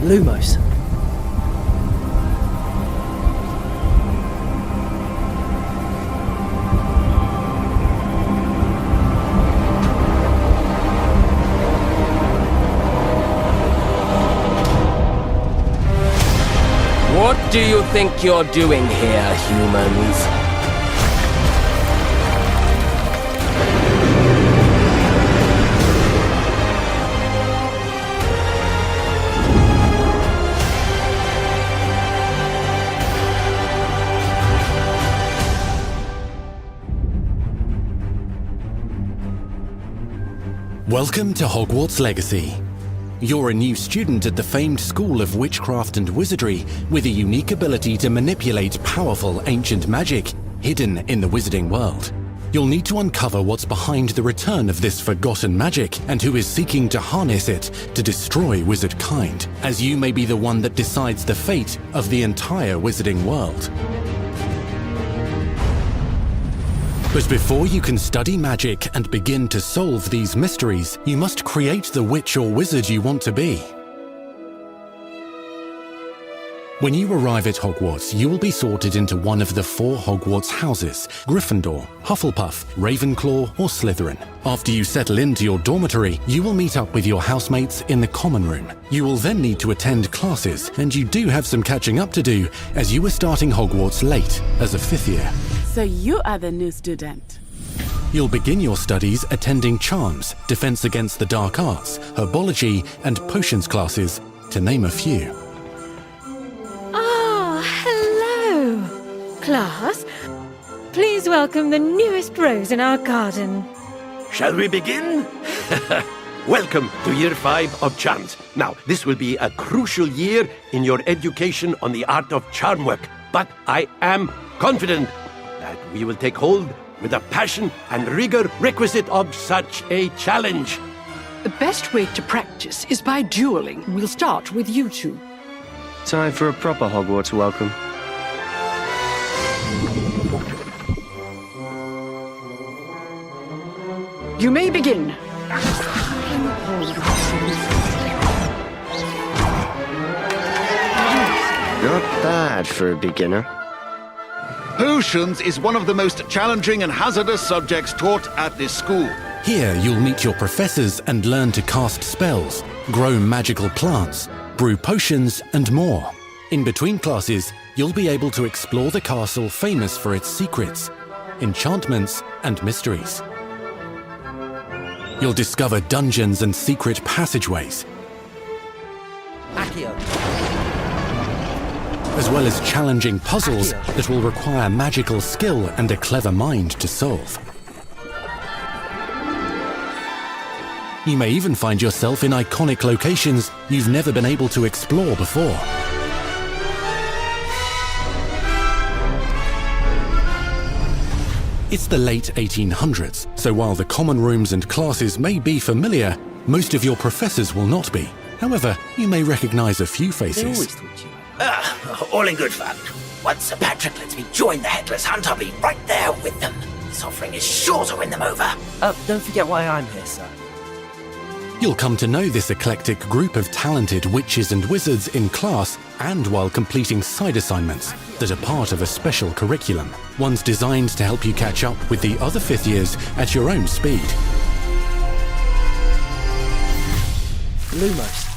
Lumos. What do you think you're doing here, humans? Welcome to Hogwarts Legacy. You're a new student at the famed School of Witchcraft and Wizardry with a unique ability to manipulate powerful ancient magic hidden in the wizarding world. You'll need to uncover what's behind the return of this forgotten magic and who is seeking to harness it to destroy wizard kind, as you may be the one that decides the fate of the entire wizarding world. But before you can study magic and begin to solve these mysteries, you must create the witch or wizard you want to be. When you arrive at Hogwarts, you will be sorted into one of the 4 Hogwarts houses: Gryffindor, Hufflepuff, Ravenclaw, or Slytherin. After you settle into your dormitory, you will meet up with your housemates in the common room. You will then need to attend classes, and you do have some catching up to do, as you are starting Hogwarts late as a 5th year. So you are the new student. You'll begin your studies attending Charms, Defense Against the Dark Arts, Herbology, and Potions classes, to name a few. Ah, hello, class. Please welcome the newest rose in our garden. Shall we begin? Welcome to Year 5 of Charms. Now, this will be a crucial year in your education on the art of charm work, but I am confident that we will take hold with the passion and rigor requisite of such a challenge. The best way to practice is by dueling. We'll start with you two. Time for a proper Hogwarts welcome. You may begin. Not bad for a beginner. Potions is one of the most challenging and hazardous subjects taught at this school. Here you'll meet your professors and learn to cast spells, grow magical plants, brew potions, and more. In between classes, you'll be able to explore the castle famous for its secrets, enchantments, and mysteries. You'll discover dungeons and secret passageways, as well as challenging puzzles that will require magical skill and a clever mind to solve. You may even find yourself in iconic locations you've never been able to explore before. It's the late 1800s, so while the common rooms and classes may be familiar, most of your professors will not be. However, you may recognize a few faces. All in good fun. Once Sir Patrick lets me join the Headless Hunt, I'll be right there with them. This offering is sure to win them over. Don't forget why I'm here, sir. You'll come to know this eclectic group of talented witches and wizards in class and while completing side assignments that are part of a special curriculum, ones designed to help you catch up with the other 5th years at your own speed. Lumos.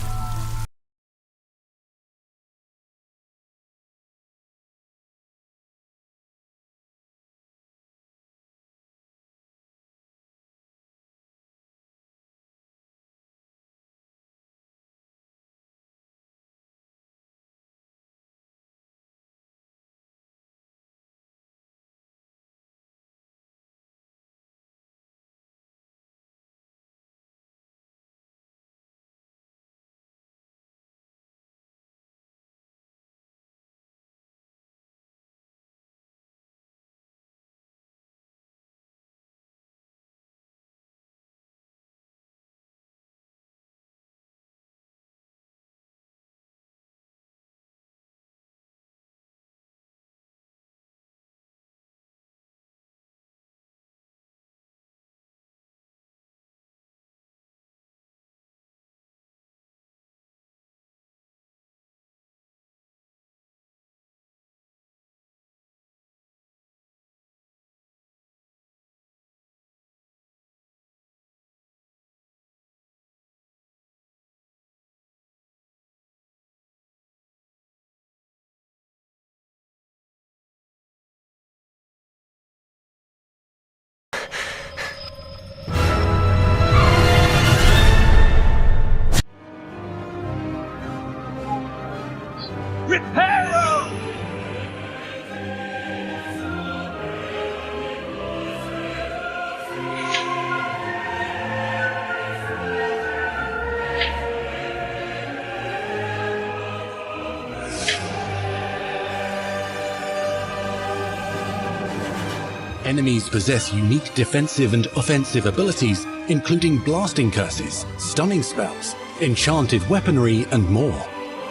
Enemies possess unique defensive and offensive abilities, including blasting curses, stunning spells, enchanted weaponry, and more.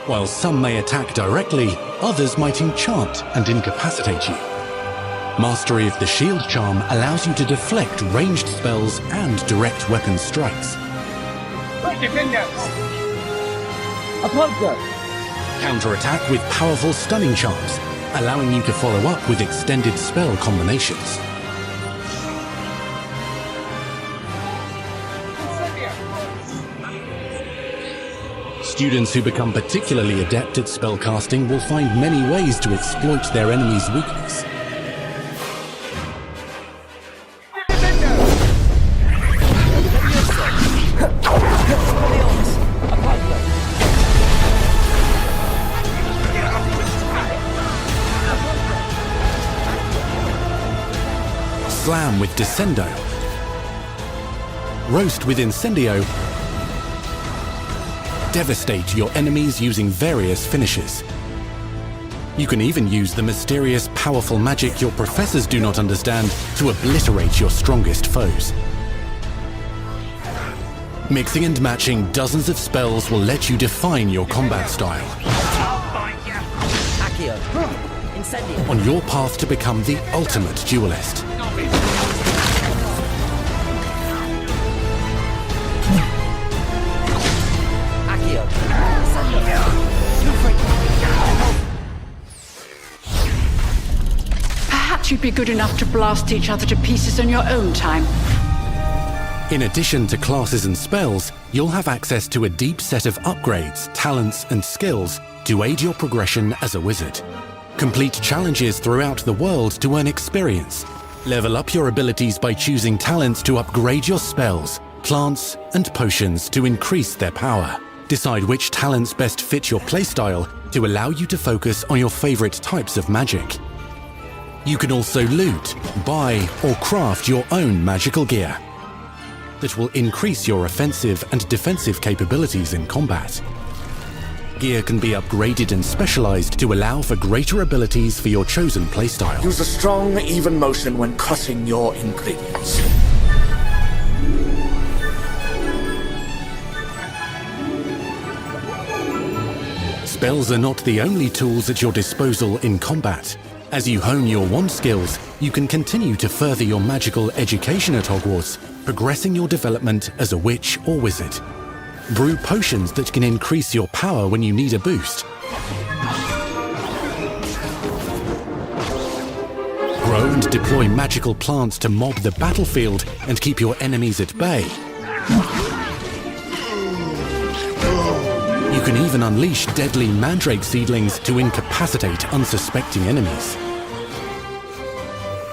While some may attack directly, others might enchant and incapacitate you. Mastery of the shield charm allows you to deflect ranged spells and direct weapon strikes. Counterattack with powerful stunning charms, allowing you to follow up with extended spell combinations. Students who become particularly adept at spellcasting will find many ways to exploit their enemy's weakness. Slam with Descendo. Roast with Incendio. Devastate your enemies using various finishes. You can even use the mysterious, powerful magic your professors do not understand to obliterate your strongest foes. Mixing and matching dozens of spells will let you define your combat style. On your path to become the ultimate duelist. Perhaps you'd be good enough to blast each other to pieces on your own time. In addition to classes and spells, you'll have access to a deep set of upgrades, talents, and skills to aid your progression as a wizard. Complete challenges throughout the world to earn experience. Level up your abilities by choosing talents to upgrade your spells, plants, and potions to increase their power. Decide which talents best fit your playstyle to allow you to focus on your favorite types of magic. You can also loot, buy, or craft your own magical gear that will increase your offensive and defensive capabilities in combat. Gear can be upgraded and specialized to allow for greater abilities for your chosen playstyle. Use a strong, even motion when cutting your ingredients. Spells are not the only tools at your disposal in combat. As you hone your wand skills, you can continue to further your magical education at Hogwarts, progressing your development as a witch or wizard. Brew potions that can increase your power when you need a boost. Grow and deploy magical plants to mob the battlefield and keep your enemies at bay. You can even unleash deadly mandrake seedlings to incapacitate unsuspecting enemies.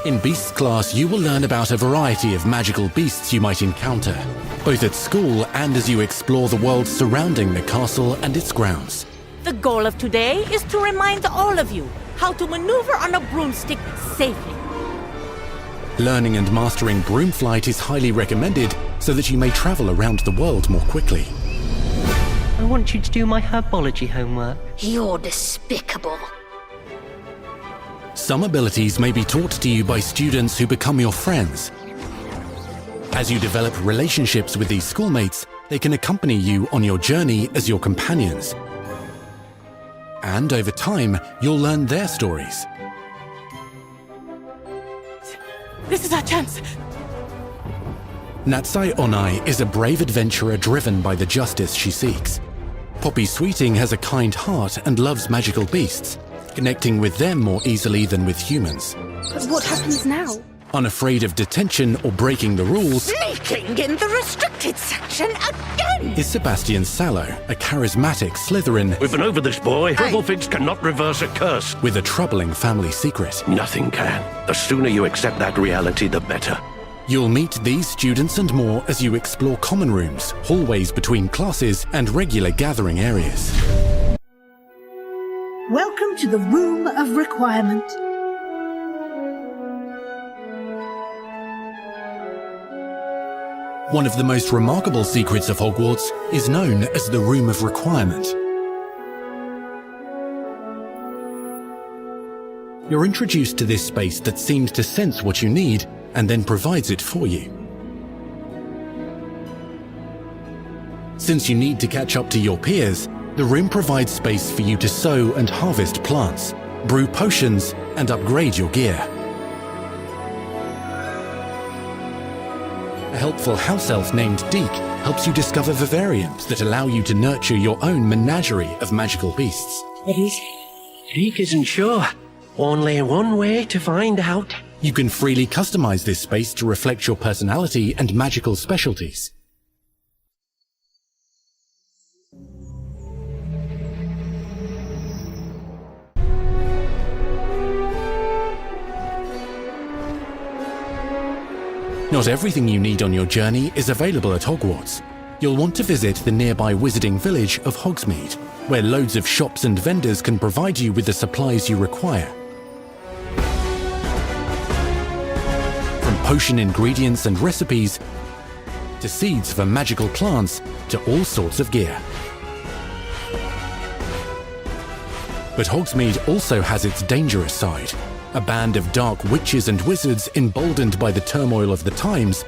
In Beasts class, you will learn about a variety of magical beasts you might encounter, both at school and as you explore the world surrounding the castle and its grounds. The goal of today is to remind all of you how to maneuver on a broomstick safely. Learning and mastering broom flight is highly recommended so that you may travel around the world more quickly. I want you to do my herbology homework. You're despicable. Some abilities may be taught to you by students who become your friends. As you develop relationships with these schoolmates, they can accompany you on your journey as your companions. And over time, you'll learn their stories. This is our chance. Natsai Onai is a brave adventurer driven by the justice she seeks. Poppy Sweeting has a kind heart and loves magical beasts, connecting with them more easily than with humans. But what happens now? Unafraid of detention or breaking the rules, Sneaking in the restricted section again! is Sebastian Sallow, a charismatic Slytherin We've been over this, boy. Figs cannot reverse a curse. with a troubling family secret. Nothing can. The sooner you accept that reality, the better. You'll meet these students and more as you explore common rooms, hallways between classes, and regular gathering areas. Welcome to the Room of Requirement. One of the most remarkable secrets of Hogwarts is known as the Room of Requirement. You're introduced to this space that seems to sense what you need and then provides it for you. Since you need to catch up to your peers, the room provides space for you to sow and harvest plants, brew potions, and upgrade your gear. A helpful house elf named Deke helps you discover vivariums that allow you to nurture your own menagerie of magical beasts. Deke isn't sure. Only one way to find out. You can freely customize this space to reflect your personality and magical specialties. Not everything you need on your journey is available at Hogwarts. You'll want to visit the nearby wizarding village of Hogsmeade, where loads of shops and vendors can provide you with the supplies you require. From potion ingredients and recipes, to seeds for magical plants, to all sorts of gear. But Hogsmeade also has its dangerous side. A band of dark witches and wizards, emboldened by the turmoil of the times,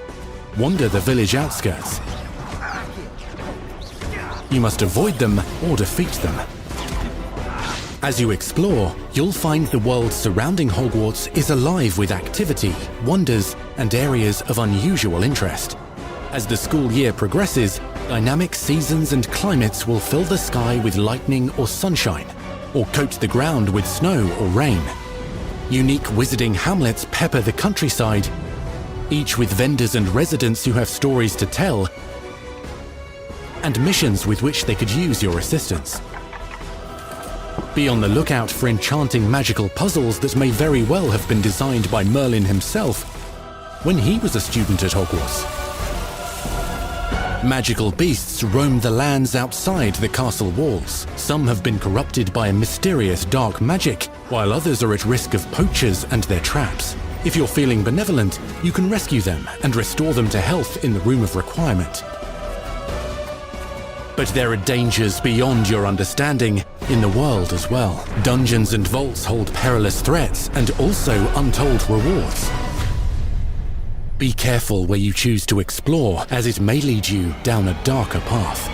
wander the village outskirts. You must avoid them or defeat them. As you explore, you'll find the world surrounding Hogwarts is alive with activity, wonders, and areas of unusual interest. As the school year progresses, dynamic seasons and climates will fill the sky with lightning or sunshine, or coat the ground with snow or rain. Unique wizarding hamlets pepper the countryside, each with vendors and residents who have stories to tell, and missions with which they could use your assistance. Be on the lookout for enchanting magical puzzles that may very well have been designed by Merlin himself when he was a student at Hogwarts. Magical beasts roam the lands outside the castle walls. Some have been corrupted by a mysterious dark magic, while others are at risk of poachers and their traps. If you're feeling benevolent, you can rescue them and restore them to health in the Room of Requirement. But there are dangers beyond your understanding in the world as well. Dungeons and vaults hold perilous threats and also untold rewards. Be careful where you choose to explore, as it may lead you down a darker path.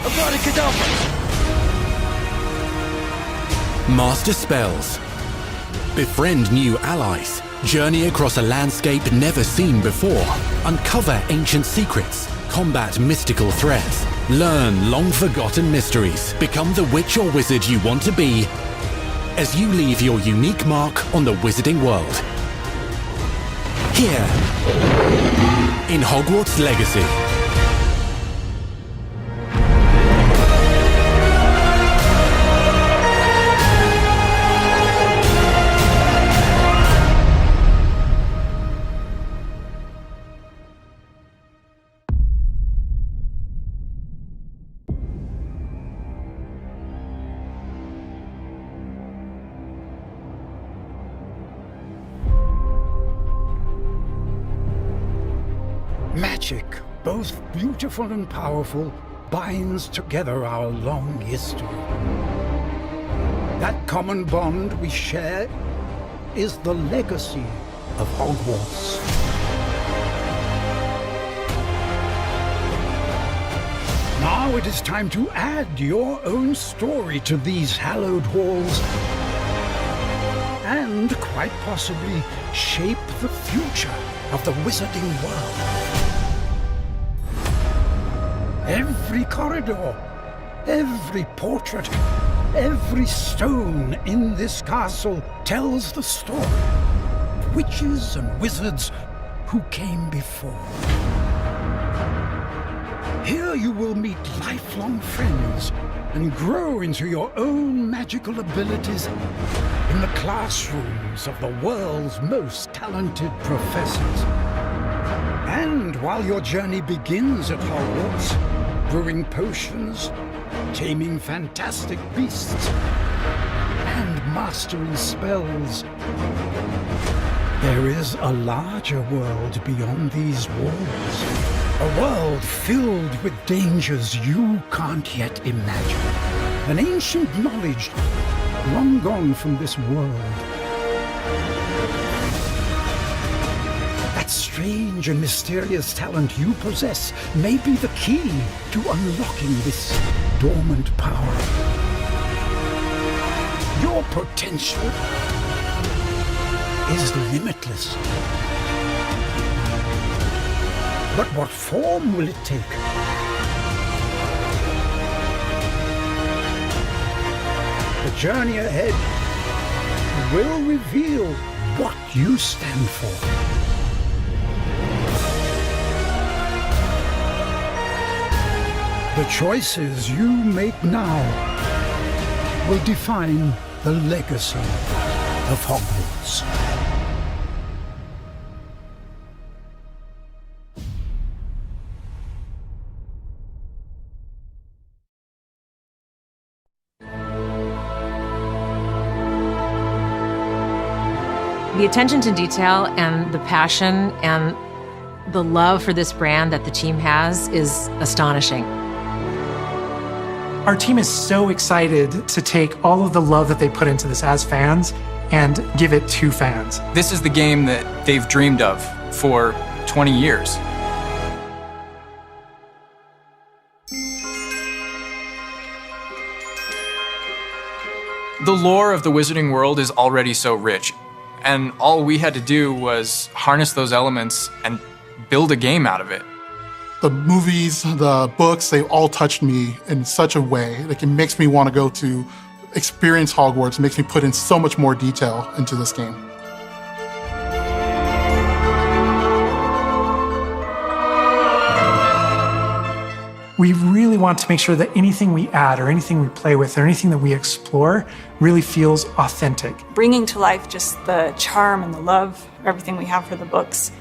Master spells. Befriend new allies. Journey across a landscape never seen before. Uncover ancient secrets. Combat mystical threats. Learn long-forgotten mysteries. Become the witch or wizard you want to be as you leave your unique mark on the wizarding world. Here, in Hogwarts Legacy. Magic, both beautiful and powerful, binds together our long history. That common bond we share is the legacy of Hogwarts. Now it is time to add your own story to these hallowed halls and, quite possibly, shape the future of the wizarding world. Every corridor, every portrait, every stone in this castle tells the story of witches and wizards who came before. Here you will meet lifelong friends and grow into your own magical abilities in the classrooms of the world's most talented professors. And while your journey begins at Hogwarts, brewing potions, taming fantastic beasts, and mastering spells. There is a larger world beyond these walls. A world filled with dangers you can't yet imagine. An ancient knowledge long gone from this world. That strange and mysterious talent you possess may be the key to unlocking this dormant power. Your potential is limitless. But what form will it take? The journey ahead will reveal what you stand for. The choices you make now will define the legacy of Hogwarts. The attention to detail and the passion and the love for this brand that the team has is astonishing. Our team is so excited to take all of the love that they put into this as fans and give it to fans. This is the game that they've dreamed of for 20 years. The lore of the Wizarding World is already so rich, and all we had to do was harness those elements and build a game out of it. The movies, the books, they all touched me in such a way. Like, it makes me want to go to experience Hogwarts. It makes me put in so much more detail into this game. We really want to make sure that anything we add or anything we play with or anything that we explore really feels authentic. Bringing to life just the charm and the love, everything we have for the books,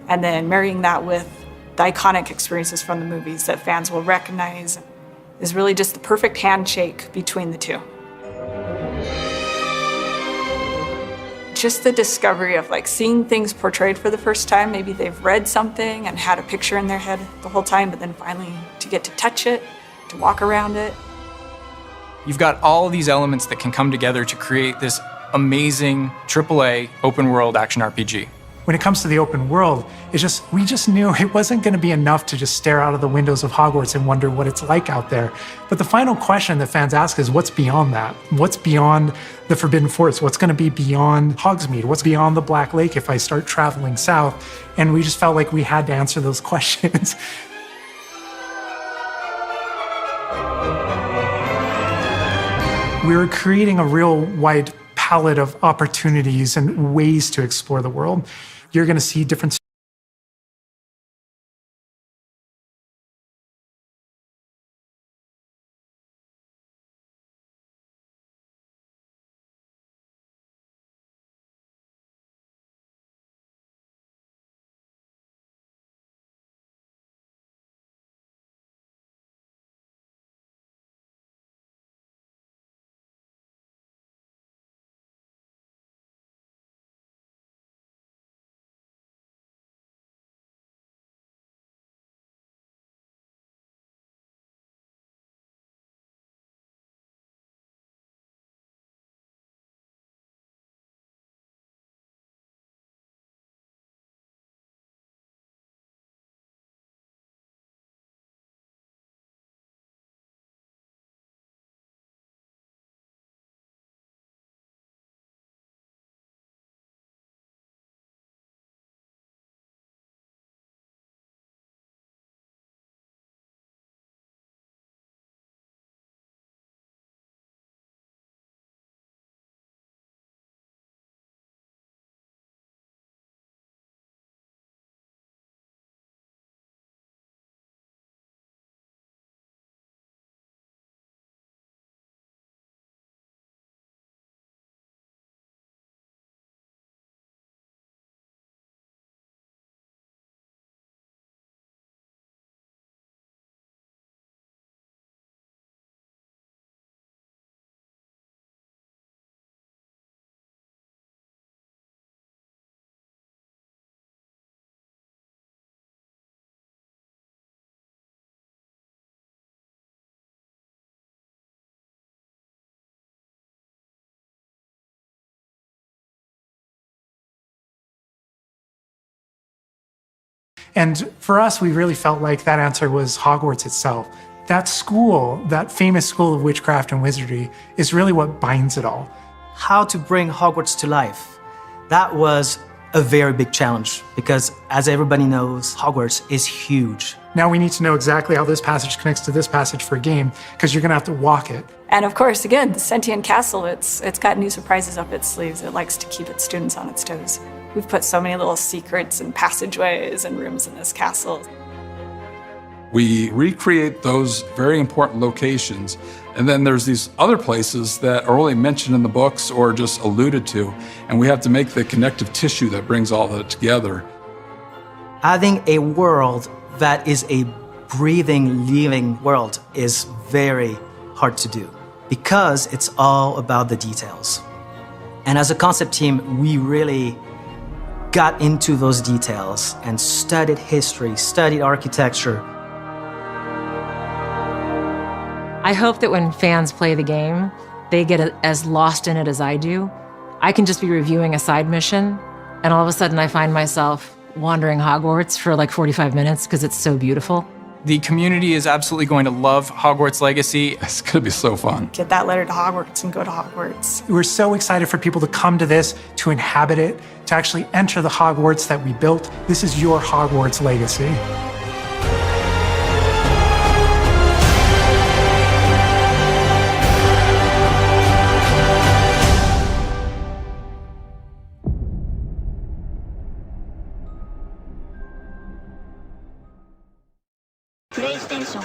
and then marrying that with the iconic experiences from the movies that fans will recognize is really just the perfect handshake between the two. Just the discovery of like seeing things portrayed for the first time. Maybe they've read something and had a picture in their head the whole time, but then finally to get to touch it, to walk around it. You've got all of these elements that can come together to create this amazing AAA open world action RPG. When it comes to the open world, we just knew it wasn't going to be enough to just stare out of the windows of Hogwarts and wonder what it's like out there. But the final question that fans ask is, what's beyond that? What's beyond the Forbidden Forest? What's going to be beyond Hogsmeade? What's beyond the Black Lake if I start traveling south? And we just felt like we had to answer those questions. We were creating a real wide palette of opportunities and ways to explore the world. You're going to see different And for us, we really felt like that answer was Hogwarts itself. That school, that famous school of witchcraft and wizardry, is really what binds it all. How to bring Hogwarts to life. That was a very big challenge because, as everybody knows, Hogwarts is huge. Now we need to know exactly how this passage connects to this passage for a game, because you're going to have to walk it. And of course, again, the sentient castle, it's got new surprises up its sleeves. It likes to keep its students on its toes. We've put so many little secrets and passageways and rooms in this castle. We recreate those very important locations, and then there's these other places that are only mentioned in the books or just alluded to, and we have to make the connective tissue that brings all that together. Having a world that is a breathing, living world is very hard to do because it's all about the details. And as a concept team, we really got into those details and studied history, studied architecture. I hope that when fans play the game, they get as lost in it as I do. I can just be reviewing a side mission, and all of a sudden I find myself wandering Hogwarts for like 45 minutes because it's so beautiful. The community is absolutely going to love Hogwarts Legacy. It's going to be so fun. Get that letter to Hogwarts and go to Hogwarts. We're so excited for people to come to this, to inhabit it, to actually enter the Hogwarts that we built. This is your Hogwarts Legacy. PlayStation